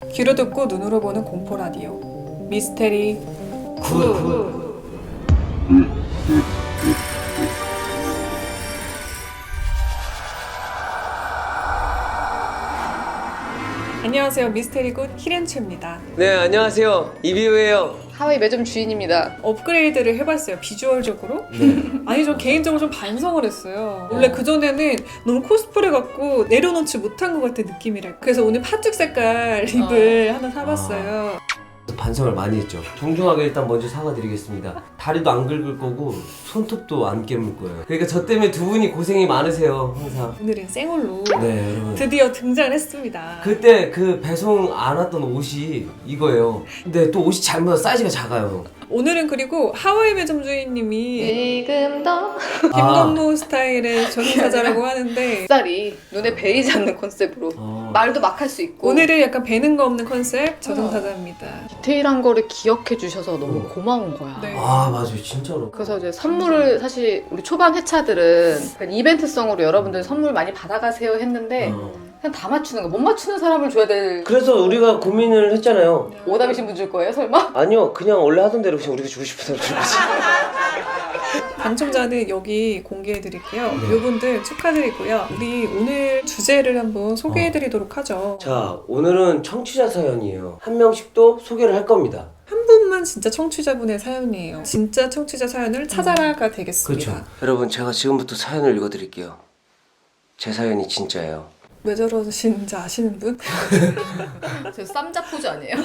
귀로 듣고 눈으로 보는 공포 라디오 미스테리 굿. 안녕하세요, 미스테리 굿 키렌츠입니다. 네, 안녕하세요. 이비우예요. 하와이 매점 주인입니다. 업그레이드를 해봤어요, 비주얼적으로. 아니, 저 개인적으로 좀 반성을 했어요. 원래 그전에는 너무 코스프레 같고 내려놓지 못한 것 같은 느낌이랄까. 그래서 오늘 팥죽 색깔 립을 하나 사봤어요. 반성을 많이 했죠. 정중하게 일단 먼저 사과드리겠습니다. 다리도 안 긁을 거고 손톱도 안 깨물 거예요. 그러니까 저 때문에 두 분이 고생이 많으세요, 항상. 오늘은 생얼로 네, 여러분. 드디어 등장을 했습니다. 그때 그 배송 안 왔던 옷이 이거예요. 근데 또 옷이 잘못 사이즈가 작아요. 오늘은 그리고 하와이 매점 주인님이 지금 더 김건모 스타일의 전사자라고 하는데 쌀이 눈에 베이지 않는 컨셉으로 말도 막 할 수 있고 오늘은 약간 배는 거 없는 컨셉 저승사자입니다. 디테일한 거를 기억해 주셔서 너무 고마운 거야. 네. 아, 맞아요. 진짜로. 그래서 이제 선물을 사실 우리 초반 회차들은 그냥 이벤트성으로 여러분들 선물 많이 받아가세요 했는데 그냥 다 맞추는 거. 못 맞추는 사람을 줘야 될 그래서 우리가 고민을 했잖아요. 오답이신 분 줄 거예요 설마? 아니요, 그냥 원래 하던 대로 그냥 우리가 주고 싶은 사람 주지. 당첨자는 여기 공개해드릴게요. 이분들 축하드리고요. 우리 오늘 주제를 한번 소개해드리도록 하죠. 자, 오늘은 청취자 사연이에요. 한 명씩 또 소개를 할 겁니다. 한 분만 진짜 청취자분의 사연이에요. 진짜 청취자 사연을 찾아라가 되겠습니다. 그렇죠. 여러분, 제가 지금부터 사연을 읽어드릴게요. 제 사연이 진짜예요. 왜 저러시는지 아시는 분? 저 쌈자 포즈 아니에요?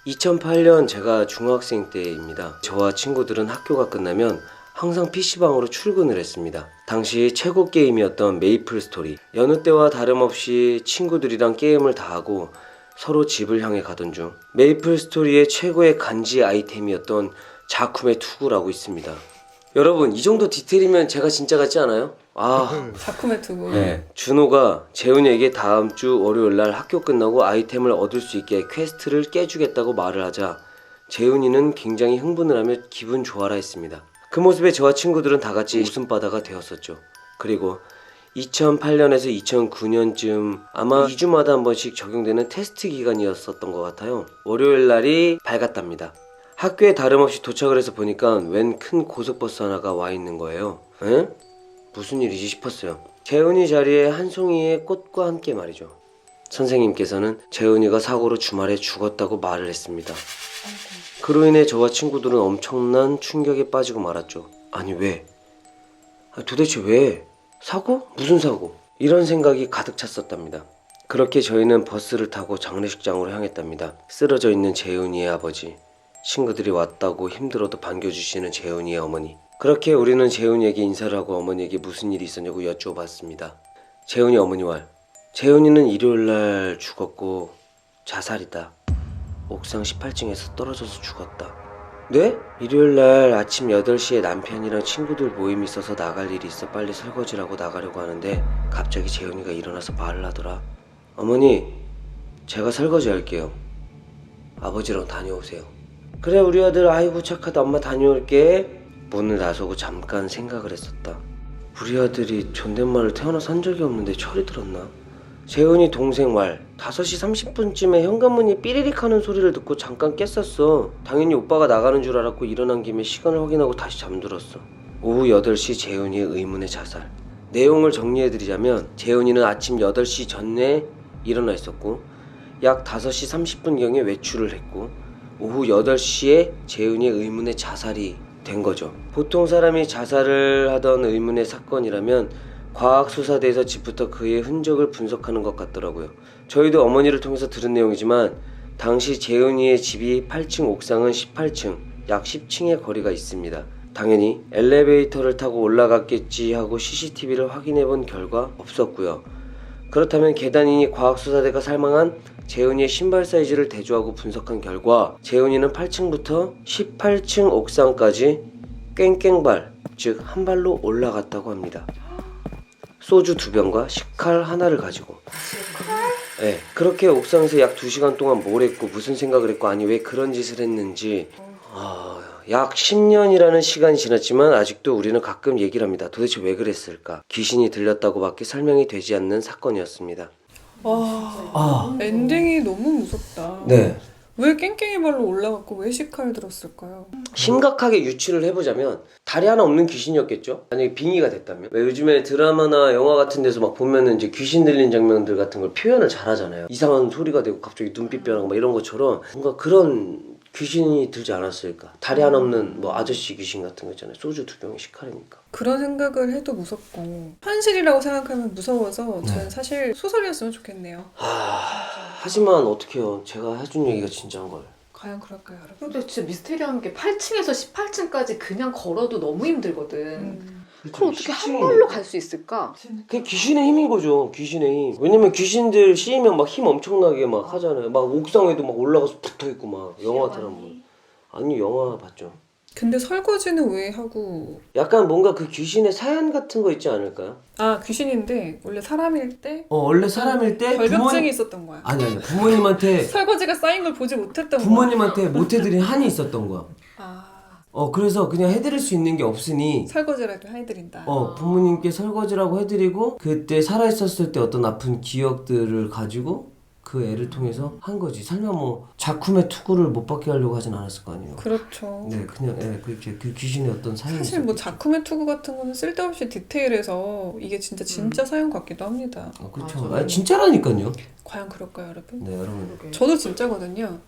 (2008년) 제가 중학생 때입니다. 저와 친구들은 학교가 끝나면 항상 PC방으로 출근을 했습니다. 당시 최고 게임이었던 메이플 스토리. 여느 때와 다름없이 친구들이랑 게임을 다 하고 서로 집을 향해 가던 중 메이플 스토리의 최고의 간지 아이템이었던 자쿠메 투구라고 있습니다. 여러분, 이 정도 디테일이면 제가 진짜 같지 않아요? 자쿠메 투구. 네, 준호가 재훈이에게 다음 주 월요일날 학교 끝나고 아이템을 얻을 수 있게 퀘스트를 깨주겠다고 말을 하자 재훈이는 굉장히 흥분을 하며 기분 좋아라 했습니다. 그 모습에 저와 친구들은 다 같이 웃음바다가 되었었죠. 그리고 2008년에서 2009년쯤 아마 2주마다 한 번씩 적용되는 테스트 기간이었었던 것 같아요. 월요일날이 밝았답니다. 학교에 다름없이 도착을 해서 보니까 웬 큰 고속버스 하나가 와 있는 거예요. 에? 무슨 일이지 싶었어요. 재훈이 자리에 한 송이의 꽃과 함께 말이죠. 선생님께서는 재훈이가 사고로 주말에 죽었다고 말을 했습니다. 그로 인해 저와 친구들은 엄청난 충격에 빠지고 말았죠. 아니 왜? 도대체 왜? 사고? 무슨 사고? 이런 생각이 가득 찼었답니다. 그렇게 저희는 버스를 타고 장례식장으로 향했답니다. 쓰러져 있는 재훈이의 아버지, 친구들이 왔다고 힘들어도 반겨주시는 재훈이의 어머니. 그렇게 우리는 재훈이에게 인사를 하고 어머니에게 무슨 일이 있었냐고 여쭈어봤습니다. 재훈이 어머니 말. 재훈이는 일요일날 죽었고 자살이다. 옥상 18층에서 떨어져서 죽었다. 네? 일요일날 아침 8시에 남편이랑 친구들 모임이 있어서 나갈 일이 있어 빨리 설거지를 하고 나가려고 하는데 갑자기 재훈이가 일어나서 말을 하더라. 어머니, 제가 설거지 할게요. 아버지랑 다녀오세요. 그래, 우리 아들 아이고 착하다, 엄마 다녀올게. 문을 나서고 잠깐 생각을 했었다. 우리 아들이 존댓말을 태어나서 한 적이 없는데 철이 들었나? 재훈이 동생 말. 5시 30분쯤에 현관문이 삐리릭 하는 소리를 듣고 잠깐 깼었어. 당연히 오빠가 나가는 줄 알았고 일어난 김에 시간을 확인하고 다시 잠들었어. 오후 8시 재훈이의 의문의 자살. 내용을 정리해드리자면 재훈이는 아침 8시 전에 일어나 있었고 약 5시 30분경에 외출을 했고 오후 8시에 재훈이의 의문의 자살이 된 거죠. 보통 사람이 자살을 하던 의문의 사건이라면 과학수사대에서 집부터 그의 흔적을 분석하는 것 같더라고요. 저희도 어머니를 통해서 들은 내용이지만 당시 재훈이의 집이 8층, 옥상은 18층, 약 10층의 거리가 있습니다. 당연히 엘리베이터를 타고 올라갔겠지 하고 CCTV를 확인해본 결과 없었고요. 그렇다면 계단이니 과학수사대가 살망한 재훈이의 신발 사이즈를 대조하고 분석한 결과 재훈이는 8층부터 18층 옥상까지 꽹꽹발, 즉 한 발로 올라갔다고 합니다. 소주 2병과 식칼 하나를 가지고. 네, 그렇게 옥상에서 약 2시간 동안 뭘 했고 무슨 생각을 했고 아니 왜 그런 짓을 했는지 약 10년이라는 시간이 지났지만 아직도 우리는 가끔 얘기를 합니다. 도대체 왜 그랬을까? 귀신이 들렸다고밖에 설명이 되지 않는 사건이었습니다. 와, 엔딩이 너무 무섭다. 네. 왜 깽깽이 발로 올라갔고 왜 시칼을 들었을까요? 심각하게 유추를 해보자면 다리 하나 없는 귀신이었겠죠? 만약에 빙의가 됐다면. 왜 요즘에 드라마나 영화 같은 데서 막 보면은 이제 귀신 들린 장면들 같은 걸 표현을 잘 하잖아요. 이상한 소리가 되고 갑자기 눈빛 변하고 막 이런 것처럼 뭔가 그런 귀신이 들지 않았을까? 다리 하나 없는 뭐 아저씨 귀신 같은 거 있잖아요. 소주 2병에 시칼이니까. 그런 생각을 해도 무섭고 현실이라고 생각하면 무서워서 저는 사실 소설이었으면 좋겠네요. 하지만 어떡해요. 제가 해준 얘기가 진짜인 걸. 과연 그럴까요, 여러분? 근데 진짜 미스테리한 게 8층에서 18층까지 그냥 걸어도 너무 힘들거든. 그럼 어떻게 한 발로 갈 수 있을까? 그게 귀신의 힘인 거죠. 귀신의 힘. 왜냐면 귀신들 씌이면 막 힘 엄청나게 막 하잖아요. 막 옥상에도 막 올라가서 붙어있고 막 영화처럼. 아니 영화 봤죠. 근데 설거지는 왜 하고 약간 뭔가 그 귀신의 사연 같은 거 있지 않을까요? 아 귀신인데 원래 사람일 때 원래 사람일 때 결벽증이 있었던 거야. 아니 부모님한테 설거지가 쌓인 걸 보지 못했던 거야. 부모님한테 못 해드린 한이 있었던 거야. 아 그래서 그냥 해드릴 수 있는 게 없으니 설거지라도 해드린다. 부모님께 설거지라고 해드리고 그때 살아있었을 때 어떤 아픈 기억들을 가지고 그 애를 통해서 한 거지. 설마 뭐 작품의 투구를 못 받게 하려고 하진 않았을 거 아니에요. 그렇죠. 네, 그냥 그렇게 그 귀신의 어떤 사연이 사실 뭐 있었겠죠. 작품의 투구 같은 거는 쓸데없이 디테일해서 이게 진짜 사연 같기도 합니다. 그렇죠. 맞아. 진짜라니까요. 과연 그럴까요, 여러분? 네, 여러분. 저도 진짜거든요.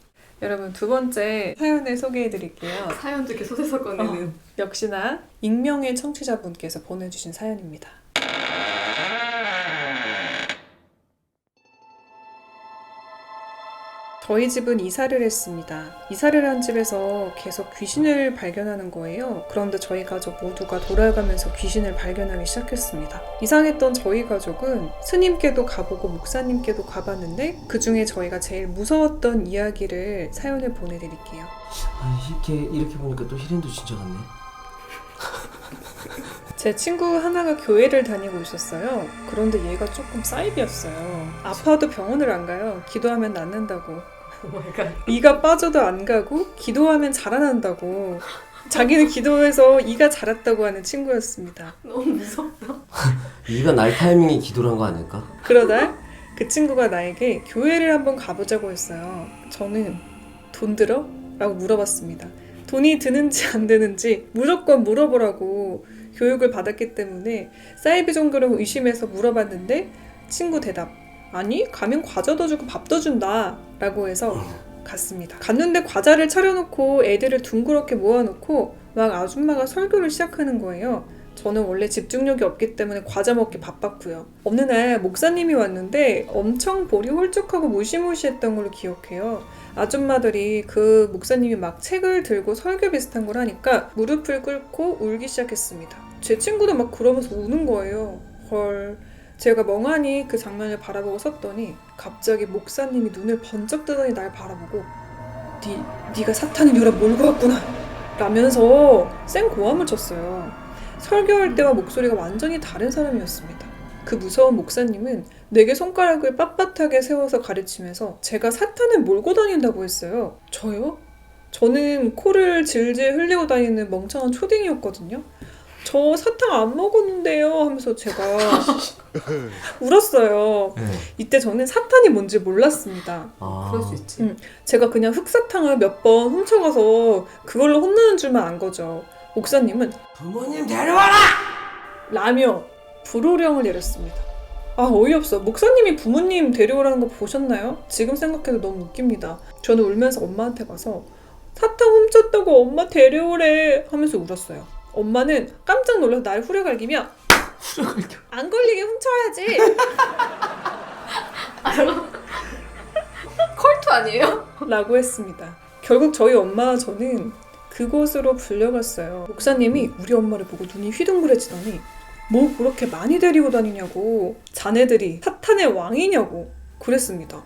여러분 두 번째 사연을 소개해드릴게요. 사연도 이렇게 소재서 꺼내는. 역시나 익명의 청취자분께서 보내주신 사연입니다. 저희 집은 이사를 했습니다. 이사를 한 집에서 계속 귀신을 발견하는 거예요. 그런데 저희 가족 모두가 돌아가면서 귀신을 발견하기 시작했습니다. 이상했던 저희 가족은 스님께도 가보고 목사님께도 가봤는데 그 중에 저희가 제일 무서웠던 이야기를 사연을 보내드릴게요. 이렇게 보니까 또 히렌도 진짜 같네. 제 친구 하나가 교회를 다니고 있었어요. 그런데 얘가 조금 사이비였어요. 아파도 병원을 안 가요. 기도하면 낫는다고. 이가 빠져도 안 가고 기도하면 자라난다고. 자기는 기도해서 이가 자랐다고 하는 친구였습니다. 너무 무섭다. 이가 날 타이밍에 기도를 한 거 아닐까? 그러다 그 친구가 나에게 교회를 한번 가보자고 했어요. 저는 돈 들어? 라고 물어봤습니다. 돈이 드는지 안 드는지 무조건 물어보라고 교육을 받았기 때문에 사이비 종교를 의심해서 물어봤는데 친구 대답, 아니 가면 과자도 주고 밥도 준다 라고 해서 갔습니다. 갔는데 과자를 차려놓고 애들을 둥그렇게 모아놓고 막 아줌마가 설교를 시작하는 거예요. 저는 원래 집중력이 없기 때문에 과자 먹기 바빴고요. 어느 날 목사님이 왔는데 엄청 볼이 홀쭉하고 무시무시했던 걸로 기억해요. 아줌마들이 그 목사님이 막 책을 들고 설교 비슷한 걸 하니까 무릎을 꿇고 울기 시작했습니다. 제 친구도 막 그러면서 우는 거예요. 헐. 제가 멍하니 그 장면을 바라보고 섰더니 갑자기 목사님이 눈을 번쩍 뜨더니 날 바라보고 네가 사탄을 열어 몰고 왔구나 라면서 쌩 고함을 쳤어요. 설교할 때와 목소리가 완전히 다른 사람이었습니다. 그 무서운 목사님은 내게 손가락을 빳빳하게 세워서 가르치면서 제가 사탄을 몰고 다닌다고 했어요. 저요? 저는 코를 질질 흘리고 다니는 멍청한 초딩이었거든요. 저 사탕 안 먹었는데요 하면서 제가 울었어요. 네. 이때 저는 사탄이 뭔지 몰랐습니다. 그럴 수 있지. 제가 그냥 흑사탕을 몇 번 훔쳐가서 그걸로 혼나는 줄만 안 거죠. 목사님은 부모님 데려와라! 라며 불호령을 내렸습니다. 아 어이없어. 목사님이 부모님 데려오라는 거 보셨나요? 지금 생각해도 너무 웃깁니다. 저는 울면서 엄마한테 가서 사탕 훔쳤다고 엄마 데려오래 하면서 울었어요. 엄마는 깜짝 놀라서 나를 후려갈기며 안 걸리게 훔쳐야지 컬투 아니에요? 라고 했습니다. 결국 저희 엄마와 저는 그곳으로 불려갔어요. 목사님이 우리 엄마를 보고 눈이 휘둥그레지더니 뭐 그렇게 많이 데리고 다니냐고, 자네들이 사탄의 왕이냐고 그랬습니다.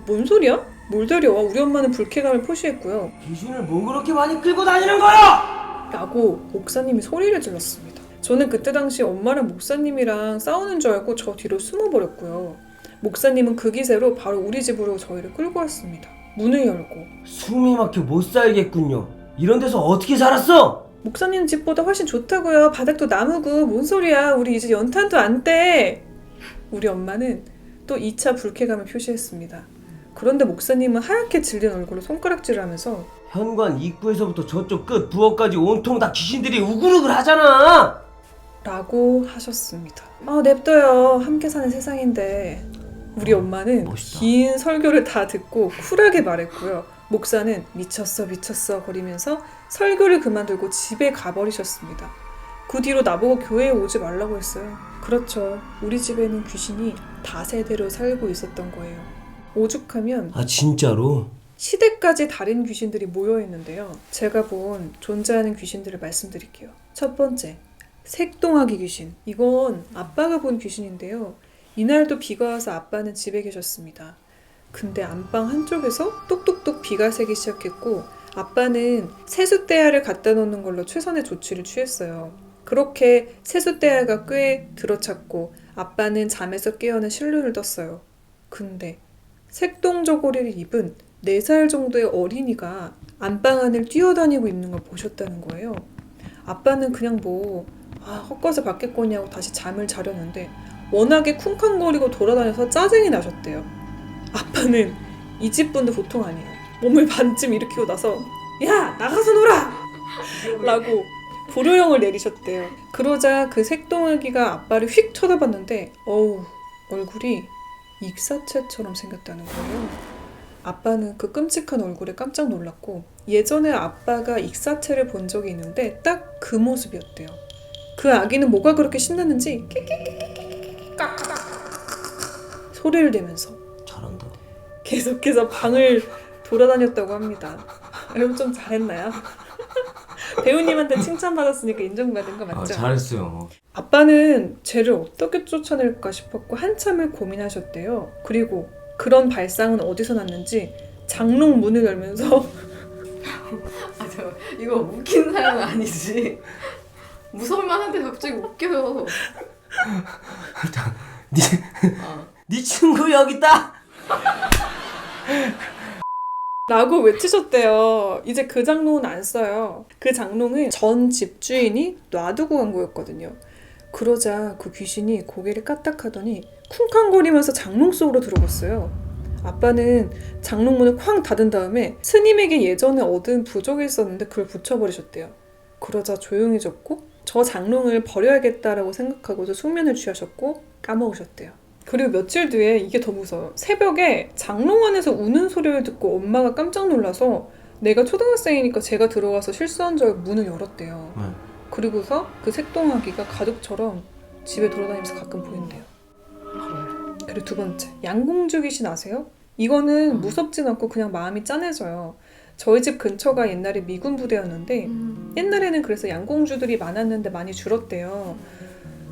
뭔 소리야? 뭘 데려와? 우리 엄마는 불쾌감을 표시했고요. 귀신을 뭐 그렇게 많이 끌고 다니는 거야! 라고 목사님이 소리를 질렀습니다. 저는 그때 당시 엄마랑 목사님이랑 싸우는 줄 알고 저 뒤로 숨어버렸고요. 목사님은 그 기세로 바로 우리 집으로 저희를 끌고 왔습니다. 문을 열고 숨이 막혀 못 살겠군요. 이런 데서 어떻게 살았어? 목사님 집보다 훨씬 좋다고요. 바닥도 나무고 뭔 소리야. 우리 이제 연탄도 안 떼. 우리 엄마는 또 2차 불쾌감을 표시했습니다. 그런데 목사님은 하얗게 질린 얼굴로 손가락질을 하면서 현관 입구에서부터 저쪽 끝 부엌까지 온통 다 귀신들이 우글우글 하잖아. 라고 하셨습니다. 냅둬요. 함께 사는 세상인데. 우리 엄마는 멋있다. 긴 설교를 다 듣고 쿨하게 말했고요. 목사는 미쳤어 거리면서 설교를 그만두고 집에 가버리셨습니다. 그 뒤로 나보고 교회에 오지 말라고 했어요. 그렇죠. 우리 집에는 귀신이 다세대로 살고 있었던 거예요. 오죽하면 아 진짜로? 시대까지 다른 귀신들이 모여있는데요. 제가 본 존재하는 귀신들을 말씀드릴게요. 첫 번째, 색동아기 귀신. 이건 아빠가 본 귀신인데요. 이날도 비가 와서 아빠는 집에 계셨습니다. 근데 안방 한쪽에서 똑똑똑 비가 새기 시작했고 아빠는 세숫대야를 갖다 놓는 걸로 최선의 조치를 취했어요. 그렇게 세숫대야가 꽤 들어찼고 아빠는 잠에서 깨어나 실눈을 떴어요. 근데 색동저고리를 입은 4살 정도의 어린이가 안방 안을 뛰어다니고 있는 걸 보셨다는 거예요. 아빠는 그냥 헛것을 받겠거냐고 다시 잠을 자려는데 워낙에 쿵쾅거리고 돌아다녀서 짜증이 나셨대요. 아빠는 이 집 분들 보통 아니에요. 몸을 반쯤 일으키고 나서 야 나가서 놀아! 라고 불효령을 내리셨대요. 그러자 그 색동아기가 아빠를 휙 쳐다봤는데 얼굴이 익사체처럼 생겼다는 거예요. 아빠는 그 끔찍한 얼굴에 깜짝 놀랐고 예전에 아빠가 익사체를 본 적이 있는데 딱 그 모습이었대요. 그 아기는 뭐가 그렇게 신났는지 깍깍 소리를 내면서 잘한다. 계속해서 방을 돌아다녔다고 합니다. 여러분 좀 잘했나요? 배우님한테 칭찬받았으니까 인정받은 거 맞죠? 잘했어요. 아빠는 쟤를 어떻게 쫓아낼까 싶었고 한참을 고민하셨대요. 그리고 그런 발상은 어디서 났는지 장롱 문을 열면서 이거 웃긴 사연은 아니지. 무서울만 한데 갑자기 웃겨요. 네 친구 여기 있다. 라고 외치셨대요. 이제 그 장롱은 안 써요. 그 장롱은 전 집주인이 놔두고 간 거였거든요. 그러자 그 귀신이 고개를 까딱하더니 쿵쾅거리면서 장롱 속으로 들어갔어요. 아빠는 장롱문을 쾅 닫은 다음에 스님에게 예전에 얻은 부적이 있었는데 그걸 붙여버리셨대요. 그러자 조용해졌고 저 장롱을 버려야겠다라고 생각하고도 숙면을 취하셨고 까먹으셨대요. 그리고 며칠 뒤에 이게 더 무서워요. 새벽에 장롱 안에서 우는 소리를 듣고 엄마가 깜짝 놀라서 내가 초등학생이니까 제가 들어가서 실수한 줄 알고 문을 열었대요. 그리고서 그 색동아기가 가족처럼 집에 돌아다니면서 가끔 보인대요. 그리고 두 번째, 양공주 귀신 아세요? 이거는 무섭진 않고 그냥 마음이 짠해져요. 저희 집 근처가 옛날에 미군 부대였는데 옛날에는 그래서 양공주들이 많았는데 많이 줄었대요.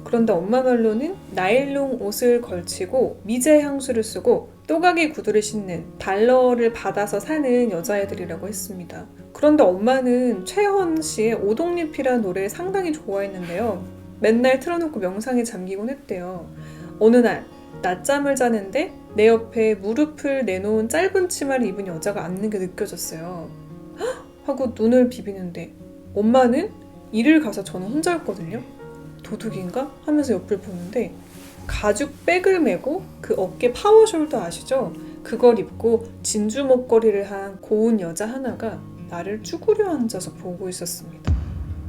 그런데 엄마 말로는 나일론 옷을 걸치고 미제 향수를 쓰고 또가기 구두를 신는 달러를 받아서 사는 여자애들이라고 했습니다. 그런데 엄마는 최헌 씨의 오동잎이라는 노래를 상당히 좋아했는데요. 맨날 틀어놓고 명상에 잠기곤 했대요. 어느 날 낮잠을 자는데 내 옆에 무릎을 내놓은 짧은 치마를 입은 여자가 앉는 게 느껴졌어요. 헉! 하고 눈을 비비는데 엄마는 일을 가서 저는 혼자였거든요. 도둑인가? 하면서 옆을 보는데 가죽 백을 메고 그 어깨 파워숄더 아시죠? 그걸 입고 진주 목걸이를 한 고운 여자 하나가 나를 쭈그려 앉아서 보고 있었습니다.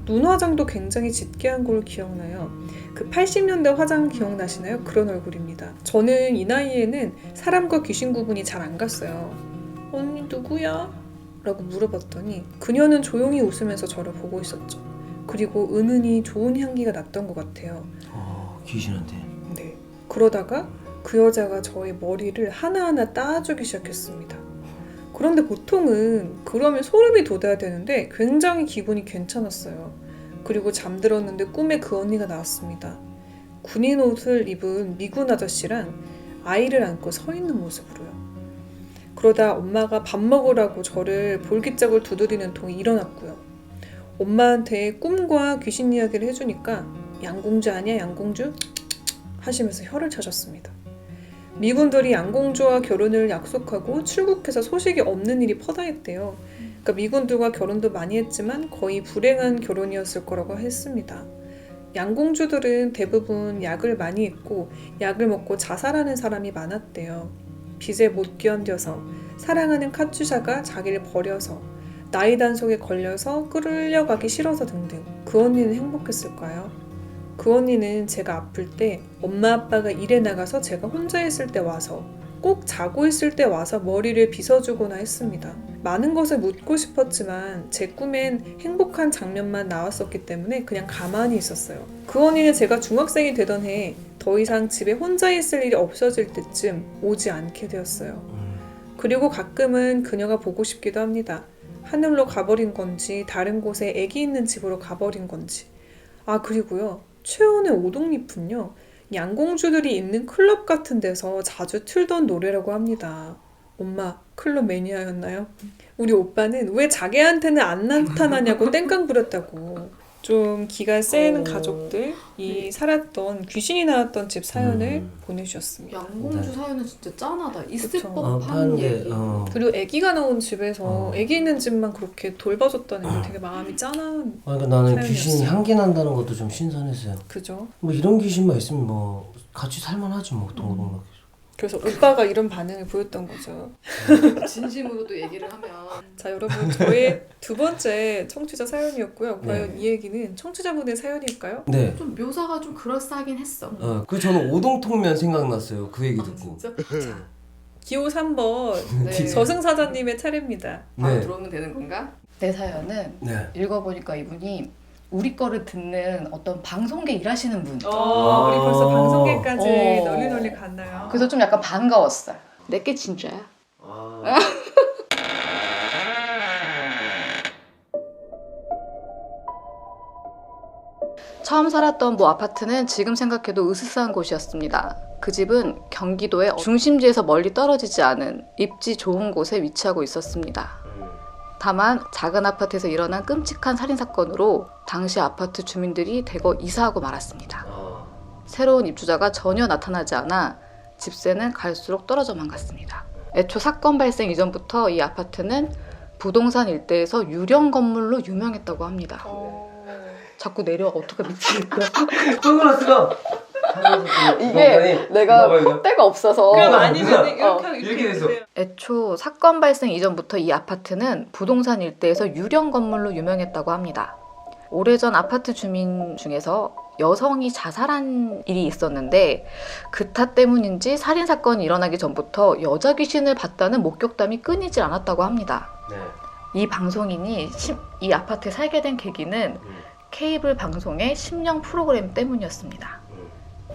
눈 화장도 굉장히 짙게 한 걸로 기억나요. 그 80년대 화장 기억나시나요? 그런 얼굴입니다. 저는 이 나이에는 사람과 귀신 구분이 잘 안 갔어요. 언니 누구야? 라고 물어봤더니 그녀는 조용히 웃으면서 저를 보고 있었죠. 그리고 은은히 좋은 향기가 났던 것 같아요. 귀신한테. 네. 그러다가 그 여자가 저의 머리를 하나하나 따주기 시작했습니다. 그런데 보통은 그러면 소름이 돋아야 되는데 굉장히 기분이 괜찮았어요. 그리고 잠들었는데 꿈에 그 언니가 나왔습니다. 군인 옷을 입은 미군 아저씨랑 아이를 안고 서 있는 모습으로요. 그러다 엄마가 밥 먹으라고 저를 볼기짝을 두드리는 통에 일어났고요. 엄마한테 꿈과 귀신 이야기를 해주니까 양공주 아니야 양공주? 하시면서 혀를 차셨습니다. 미군들이 양공주와 결혼을 약속하고 출국해서 소식이 없는 일이 퍼다했대요. 그러니까 미군들과 결혼도 많이 했지만 거의 불행한 결혼이었을 거라고 했습니다. 양공주들은 대부분 약을 많이 했고 약을 먹고 자살하는 사람이 많았대요. 빚에 못 견뎌서, 사랑하는 카츄샤가 자기를 버려서, 나이 단속에 걸려서 끌려가기 싫어서 등등. 그 언니는 행복했을까요? 그 언니는 제가 아플 때 엄마 아빠가 일에 나가서 제가 혼자 있을 때 와서, 꼭 자고 있을 때 와서 머리를 빗어주거나 했습니다. 많은 것을 묻고 싶었지만 제 꿈엔 행복한 장면만 나왔었기 때문에 그냥 가만히 있었어요. 그 언니는 제가 중학생이 되던 해 더 이상 집에 혼자 있을 일이 없어질 때쯤 오지 않게 되었어요. 그리고 가끔은 그녀가 보고 싶기도 합니다. 하늘로 가버린 건지 다른 곳에 애기 있는 집으로 가버린 건지. 아, 그리고요, 최원의 오동잎은요, 양공주들이 있는 클럽 같은 데서 자주 틀던 노래라고 합니다. 엄마, 클럽 매니아였나요? 우리 오빠는 왜 자기한테는 안 나타나냐고 땡깡 부렸다고. 좀 기가 센 가족들이 살았던, 귀신이 나왔던 집 사연을 보내주셨습니다. 양공주 사연은 진짜 짠하다. 있을 그쵸. 법한 파는 게 얘기. 그리고 아기가 나온 집에서 아기 있는 집만 그렇게 돌봐줬다는 게 되게 마음이 짠한. 그러니까 나는 사연이었어요. 귀신이 향기 난다는 것도 좀 신선했어요. 그죠? 뭐 이런 귀신만 있으면 뭐 같이 살만하지 뭐 동고동락. 그래서 오빠가 이런 반응을 보였던 거죠. 진심으로 또 얘기를 하면 자, 여러분, 저의 두 번째 청취자 사연이었고요. 과연 이 얘기는 청취자분의 사연일까요? 네. 좀 묘사가 좀 그럴싸하긴 했어. 그 저는 오동통면 생각났어요. 그 얘기 듣고. 진짜? 기호 3번 네. 저승사자님의 차례입니다. 바로 네. 들어오면 되는 건가? 내 사연은 네. 읽어보니까 이분이 우리 거를 듣는 어떤 방송계 일하시는 분. 우리 벌써 방송계까지 어. 널리 갔나요? 그래서 좀 약간 반가웠어요. 내게 진짜야. 처음 살았던 모 아파트는 지금 생각해도 으스스한 곳이었습니다. 그 집은 경기도의 중심지에서 멀리 떨어지지 않은 입지 좋은 곳에 위치하고 있었습니다. 다만 작은 아파트에서 일어난 끔찍한 살인사건으로 당시 아파트 주민들이 대거 이사하고 말았습니다. 새로운 입주자가 전혀 나타나지 않아 집세는 갈수록 떨어져만 갔습니다. 애초 사건 발생 이전부터 이 아파트는 부동산 일대에서 유령 건물로 유명했다고 합니다. 자꾸 내려와 어떻게 미치겠다. 선글라스가 이게 내가 콧대가 없어서 그럼 아니면 누나, 이렇게 하면 이렇게 돼서. 돼요. 애초 사건 발생 이전부터 이 아파트는 부동산 일대에서 유령 건물로 유명했다고 합니다. 오래전 아파트 주민 중에서 여성이 자살한 일이 있었는데 그 탓 때문인지 살인사건이 일어나기 전부터 여자 귀신을 봤다는 목격담이 끊이질 않았다고 합니다. 네. 이 방송인이 이 아파트에 살게 된 계기는 케이블 방송의 심령 프로그램 때문이었습니다.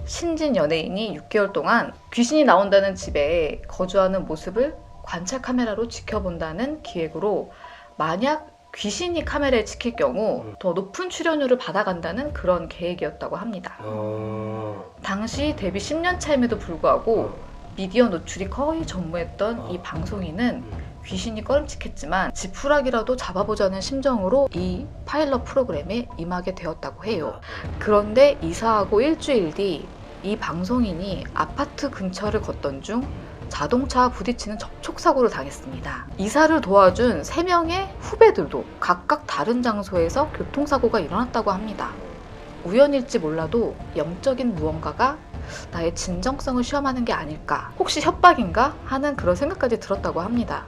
신진 연예인이 6개월 동안 귀신이 나온다는 집에 거주하는 모습을 관찰 카메라로 지켜본다는 기획으로 만약 귀신이 카메라에 찍힐 경우 더 높은 출연료를 받아간다는 그런 계획이었다고 합니다. 당시 데뷔 10년 차임에도 불구하고 미디어 노출이 거의 전무했던 이 방송인은 귀신이 꺼림칙했지만 지푸라기라도 잡아보자는 심정으로 이 파일럿 프로그램에 임하게 되었다고 해요. 그런데 이사하고 일주일 뒤 이 방송인이 아파트 근처를 걷던 중 자동차와 부딪히는 접촉사고를 당했습니다. 이사를 도와준 3명의 후배들도 각각 다른 장소에서 교통사고가 일어났다고 합니다. 우연일지 몰라도 영적인 무언가가 나의 진정성을 시험하는 게 아닐까, 혹시 협박인가 하는 그런 생각까지 들었다고 합니다.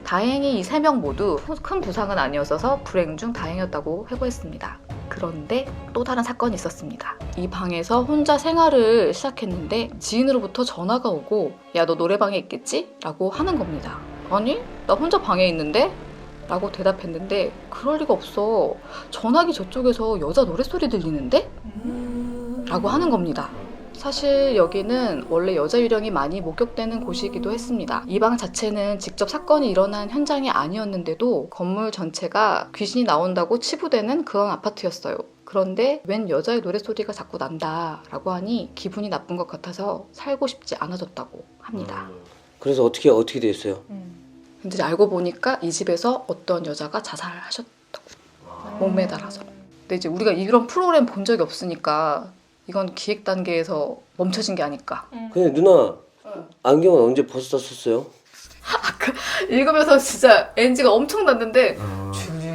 다행히 이 3명 모두 큰 부상은 아니었어서 불행 중 다행이었다고 회고했습니다. 그런데 또 다른 사건이 있었습니다. 이 방에서 혼자 생활을 시작했는데 지인으로부터 전화가 오고 야, 너 노래방에 있겠지? 라고 하는 겁니다. 아니, 나 혼자 방에 있는데? 라고 대답했는데 그럴 리가 없어. 전화기 저쪽에서 여자 노랫소리 들리는데? 라고 하는 겁니다. 사실 여기는 원래 여자 유령이 많이 목격되는 곳이기도 했습니다. 이 방 자체는 직접 사건이 일어난 현장이 아니었는데도 건물 전체가 귀신이 나온다고 치부되는 그런 아파트였어요. 그런데 웬 여자의 노랫소리가 자꾸 난다라고 하니 기분이 나쁜 것 같아서 살고 싶지 않아졌다고 합니다. 그래서 어떻게 됐어요? 근데 알고 보니까 이 집에서 어떤 여자가 자살하셨다고. 목매달아서. 근데 이제 우리가 이런 프로그램 본 적이 없으니까 이건 기획 단계에서 멈춰진 게 아닐까. 근데 누나 안경은 언제 벗었었어요? 읽으면서 진짜 NG가 엄청 났는데 어.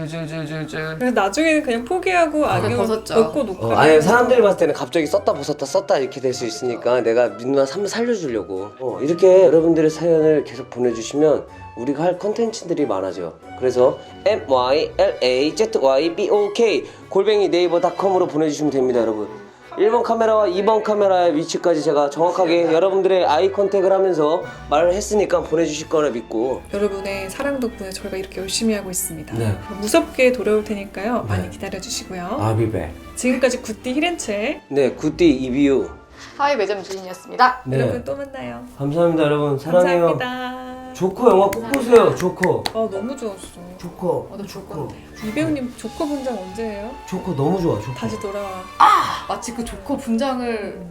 줄줄줄줄줄. 그래서 나중에는 그냥 포기하고 안경을 벗었죠. 벗고 놓고. 아니 사람들이 봤을 때는 갑자기 썼다 벗었다 썼다 이렇게 될 수 있으니까 내가 민누나 한번 살려주려고 이렇게 여러분들의 사연을 계속 보내주시면 우리가 할 컨텐츠들이 많아져. 그래서 mylazyybok 골뱅이 네이버닷컴으로 보내주시면 됩니다 여러분. 1번 카메라와 2번 카메라의 위치까지 제가 정확하게 여러분들의 아이 컨택을 하면서 말을 했으니까 보내주실 거라 믿고. 여러분의 사랑 덕분에 저희가 이렇게 열심히 하고 있습니다. 네. 무섭게 돌아올 테니까요. 많이 네. 기다려주시고요. I'll be back. 지금까지 굿디 히렌체. 네 굿디 이비유. 하이 매점 주인이었습니다. 네. 여러분 또 만나요. 감사합니다 여러분. 사랑해요. 감사합니다. 조커 영화 꼭 보세요. 조커. 너무 좋았어. 조커. 나 조커. 이 배우님 조커 분장 언제 해요? 조커 너무 좋아. 조커. 다시 돌아와. 마치 그 조커 분장을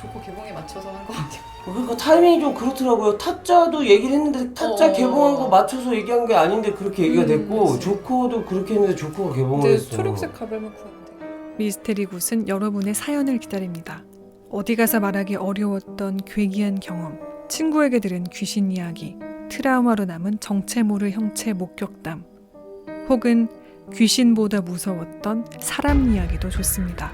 조커 개봉에 맞춰서 한 것 같아요. 그러니까 타이밍이 좀 그렇더라고요. 타짜도 얘기를 했는데 타짜 개봉한 거 맞춰서 얘기한 게 아닌데 그렇게 얘기가 됐고 그치. 조커도 그렇게 했는데 조커가 개봉을 이제 했어. 초록색 가발만 구하면 돼요. 미스테리 굿은 여러분의 사연을 기다립니다. 어디 가서 말하기 어려웠던 괴기한 경험, 친구에게 들은 귀신 이야기, 트라우마로 남은 정체 모를 형체 목격담, 혹은 귀신보다 무서웠던 사람 이야기도 좋습니다.